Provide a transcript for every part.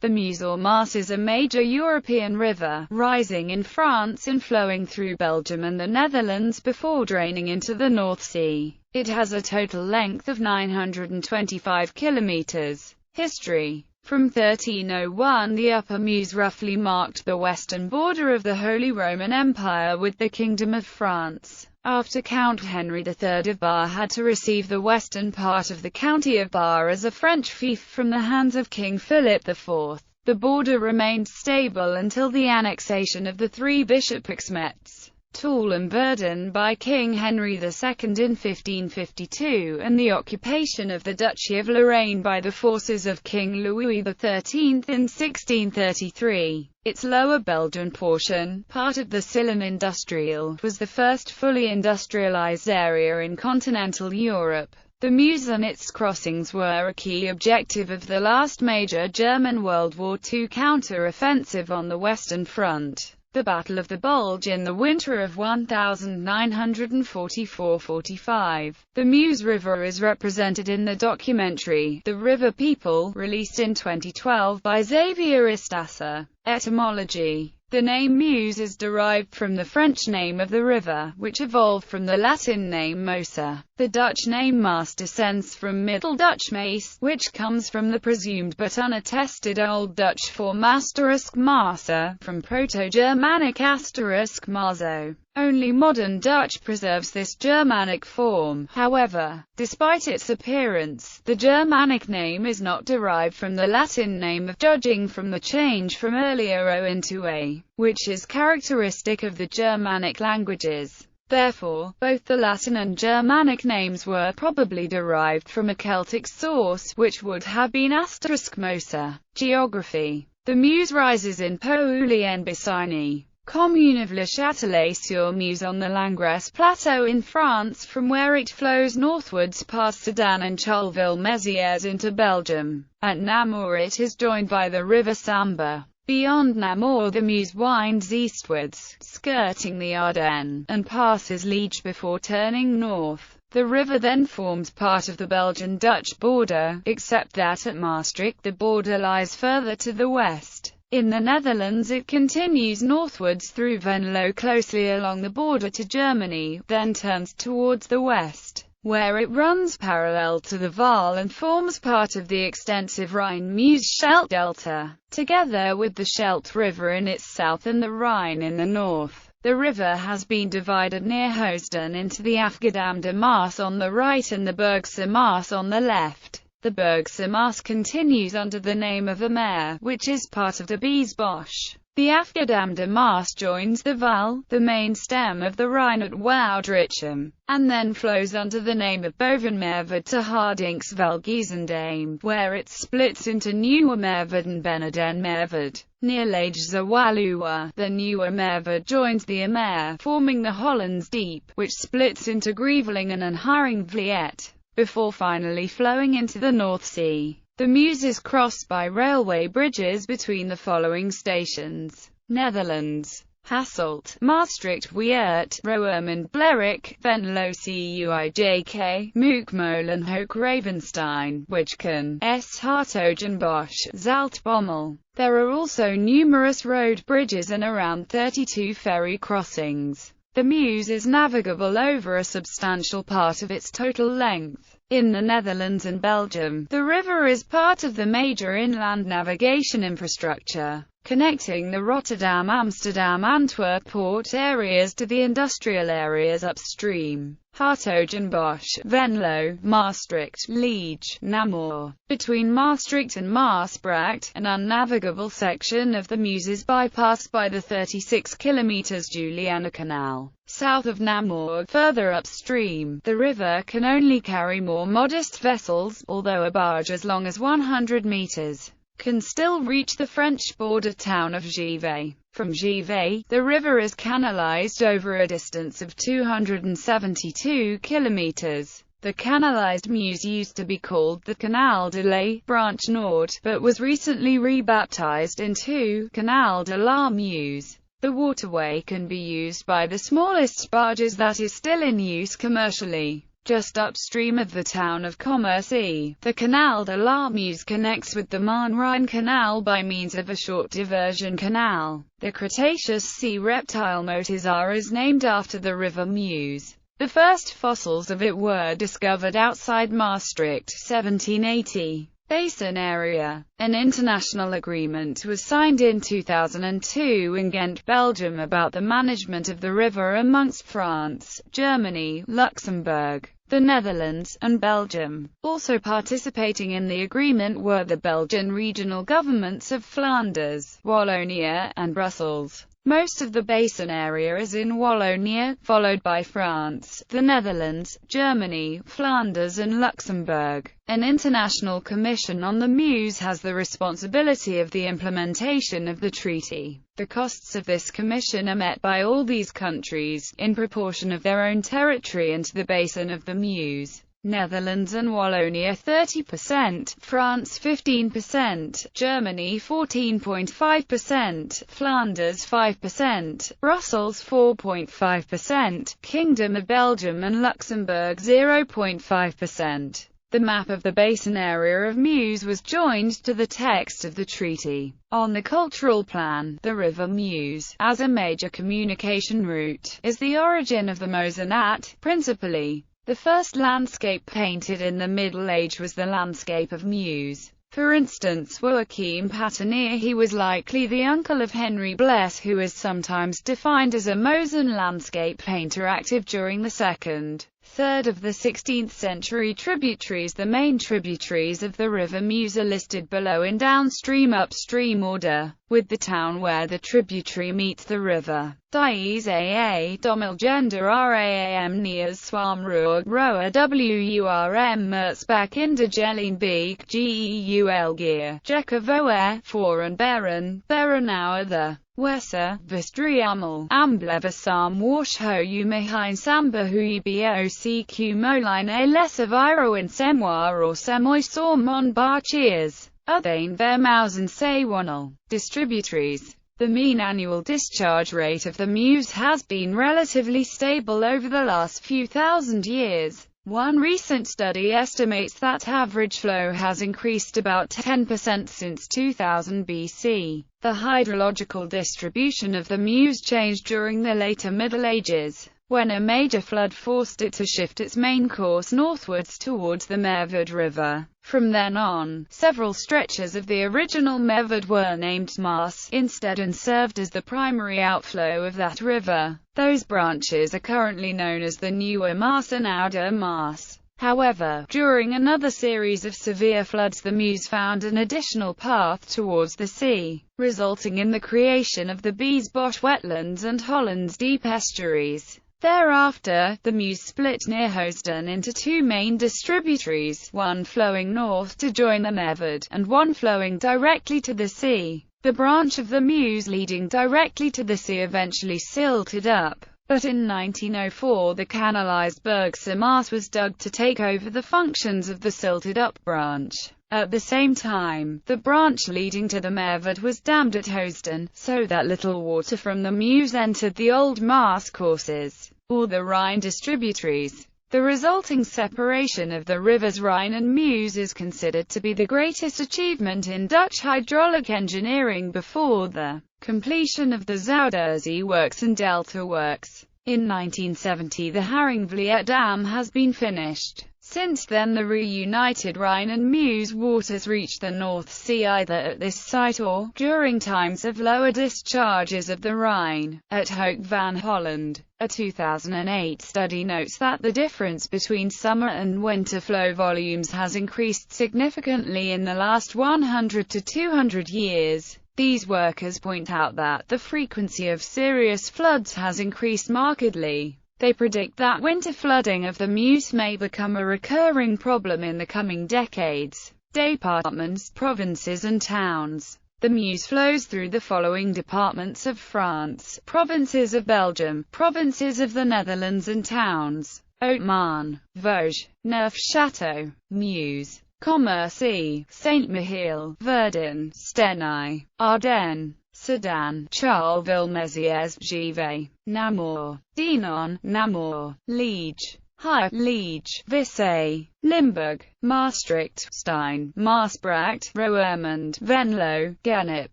The Meuse or Maas is a major European river, rising in France and flowing through Belgium and the Netherlands before draining into the North Sea. It has a total length of 925 kilometers. History. From 1301 the Upper Meuse roughly marked the western border of the Holy Roman Empire with the Kingdom of France. After Count Henry III of Bar had to receive the western part of the county of Bar as a French fief from the hands of King Philip IV, the border remained stable until the annexation of the three bishoprics Metz, Toul and Verdun by King Henry II in 1552, and the occupation of the Duchy of Lorraine by the forces of King Louis XIII in 1633. Its lower Belgian portion, part of the Sillon Industrial, was the first fully industrialized area in continental Europe. The Meuse and its crossings were a key objective of the last major German World War II counter-offensive on the Western Front. The Battle of the Bulge in the winter of 1944–45. The Meuse River is represented in the documentary, The River People, released in 2012 by Xavier Istasser. Etymology. The name Meuse is derived from the French name of the river, which evolved from the Latin name Mosa. The Dutch name Maas descends from Middle Dutch Maes, which comes from the presumed but unattested Old Dutch form *Masa, from Proto-Germanic *Mazo. Only modern Dutch preserves this Germanic form. However, despite its appearance, the Germanic name is not derived from the Latin name of, judging from the change from earlier O into A, which is characteristic of the Germanic languages. Therefore, both the Latin and Germanic names were probably derived from a Celtic source, which would have been *Mosa. Geography. The Meuse rises in Pouilly-en-Bessigny, commune of Le Châtelet-sur-Meuse on the Langres Plateau in France, from where it flows northwards past Sedan and Charleville-Mézières into Belgium. At Namur it is joined by the river Sambre. Beyond Namur the Meuse winds eastwards, skirting the Ardennes, and passes Liège before turning north. The river then forms part of the Belgian-Dutch border, except that at Maastricht the border lies further to the west. In the Netherlands it continues northwards through Venlo closely along the border to Germany, then turns towards the west, where it runs parallel to the Waal and forms part of the extensive Rhine-Meuse-Scheldt delta, together with the Scheldt River in its south and the Rhine in the north. The river has been divided near Hoosden into the Afgedam de Maas on the right and the Bergse Maas on the left. The Bergse Maas continues under the name of Amer, which is part of the Biesbosch. The Afgedam de Maas joins the Waal, the main stem of the Rhine at Woudrichem, and then flows under the name of Bovenmerwede to Hardingsveld-Giessendam, where it splits into Nieuwe Merwede and Benedenmerwede. Near Lage-Wallua, the Nieuwe Merwede joins the Amer, forming the Hollands Diep, which splits into Grevelingen and Haringvliet, before finally flowing into the North Sea. The Meuse is crossed by railway bridges between the following stations: Netherlands, Hasselt, Maastricht, Weert, Roerm and Blerick, Venlo Cuijk, Mookmolen, Hoek Ravenstein, Wijchen, Hartogenbosch, Zaltbommel. There are also numerous road bridges and around 32 ferry crossings. The Meuse is navigable over a substantial part of its total length. In the Netherlands and Belgium, the river is part of the major inland navigation infrastructure, connecting the Rotterdam-Amsterdam-Antwerp port areas to the industrial areas upstream. Hartogenbosch, Venlo, Maastricht, Liège, Namur. Between Maastricht and Maasbracht, an unnavigable section of the Meuse is bypassed by the 36 km Juliana Canal. South of Namur, further upstream, the river can only carry more modest vessels, although a barge as long as 100 meters can still reach the French border town of Givet. From Givet, the river is canalized over a distance of 272 kilometers. The canalized Meuse used to be called the Canal de la Branche Nord, but was recently rebaptized into Canal de la Meuse. The waterway can be used by the smallest barges that is still in use commercially. just upstream of the town of Commercy. The Canal de la Meuse connects with the Marne-Rhine Canal by means of a short diversion canal. The Cretaceous sea reptile Motisar is named after the river Meuse. The first fossils of it were discovered outside Maastricht, 1780. Basin area. An international agreement was signed in 2002 in Ghent, Belgium about the management of the river amongst France, Germany, Luxembourg, the Netherlands, and Belgium. Also participating in the agreement were the Belgian regional governments of Flanders, Wallonia, and Brussels. Most of the basin area is in Wallonia, followed by France, the Netherlands, Germany, Flanders and Luxembourg. An international commission on the Meuse has the responsibility of the implementation of the treaty. The costs of this commission are met by all these countries, in proportion of their own territory and to the basin of the Meuse. Netherlands and Wallonia 30%, France 15%, Germany 14.5%, Flanders 5%, Brussels 4.5%, Kingdom of Belgium and Luxembourg 0.5%. The map of the basin area of Meuse was joined to the text of the treaty. On the cultural plan, the river Meuse, as a major communication route, is the origin of the Mosinat, principally. The first landscape painted in the Middle Age was the landscape of Meuse. For instance, Joachim Patinier, he was likely the uncle of Henry Bless, who is sometimes defined as a Mosin landscape painter active during the 2nd, 3rd of the 16th century. Tributaries. The main tributaries of the river Meuse are listed below in downstream-upstream order, with the town where the tributary meets the river. Dies AA, Dommelgender Raam Niers Swamroer, Roa Wurm Merzbach Indergeleenbeek, Geulgeer, Jekavoer, Foren Beren, Berenauer the Wesser, Vistriamel, Ambleversam Warsho Umehain Samba Huibocq Moline Lesser Viro in Semoir or Semoy Mon Bar Cheers. Uthane Vermausen Saywannel. Distributaries. The mean annual discharge rate of the Meuse has been relatively stable over the last few thousand years. One recent study estimates that average flow has increased about 10% since 2000 BC. The hydrological distribution of the Meuse changed during the later Middle Ages, when a major flood forced it to shift its main course northwards towards the Merved River. From then on, several stretches of the original Merved were named Maas instead and served as the primary outflow of that river. Those branches are currently known as the Newer Maas and Ouder Maas. However, during another series of severe floods the Meuse found an additional path towards the sea, resulting in the creation of the Biesbosch wetlands and Holland's deep estuaries. Thereafter, the Meuse split near Housden into two main distributaries, one flowing north to join the Merved, and one flowing directly to the sea. The branch of the Meuse leading directly to the sea eventually silted up, but in 1904 the canalized Bergse Maas was dug to take over the functions of the silted-up branch. At the same time, the branch leading to the Merved was dammed at Housden, so that little water from the Meuse entered the old Maas courses, or the Rhine distributaries. The resulting separation of the rivers Rhine and Meuse is considered to be the greatest achievement in Dutch hydraulic engineering before the completion of the Zuiderzee works and Delta works. In 1970 the Haringvliet Dam has been finished. Since then the reunited Rhine and Meuse waters reach the North Sea either at this site or, during times of lower discharges of the Rhine, at Hoek van Holland. A 2008 study notes that the difference between summer and winter flow volumes has increased significantly in the last 100 to 200 years. These workers point out that the frequency of serious floods has increased markedly. They predict that winter flooding of the Meuse may become a recurring problem in the coming decades. Departments, provinces and towns. The Meuse flows through the following departments of France, provinces of Belgium, provinces of the Netherlands and towns: Haute-Marne, Vosges, Neufchâteau, Meuse, Commercy, Saint-Mihiel, Verdun, Stenay, Ardennes, Sedan, Charleville-Mézières, Givet, Namur, Dinan, Namur, Liege, Halle, Liege, Visay, Limburg, Maastricht, Stein, Maasbracht, Roermond, Venlo, Gennep,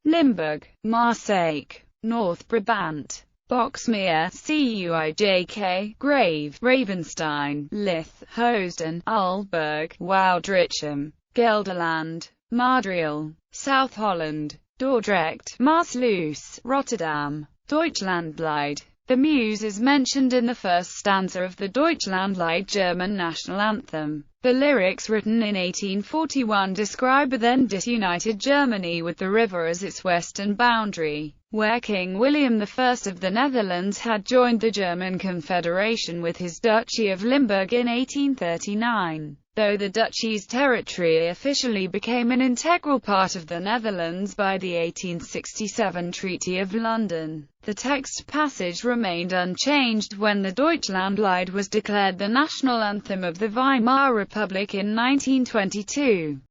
Limburg, Marseille, North Brabant, Boxmeer, Cuijk, Grave, Ravenstein, Lith, Hoosden, Aalborg, Woudrichem, Gelderland, Madriel, South Holland, Dordrecht, Maasluis, Rotterdam, Deutschlandlied. The Meuse is mentioned in the first stanza of the Deutschlandlied German national anthem. The lyrics, written in 1841, describe a then disunited Germany with the river as its western boundary, where King William I of the Netherlands had joined the German Confederation with his Duchy of Limburg in 1839. Though the duchy's territory officially became an integral part of the Netherlands by the 1867 Treaty of London, the text passage remained unchanged when the Deutschlandlied was declared the national anthem of the Weimar Republic in 1922.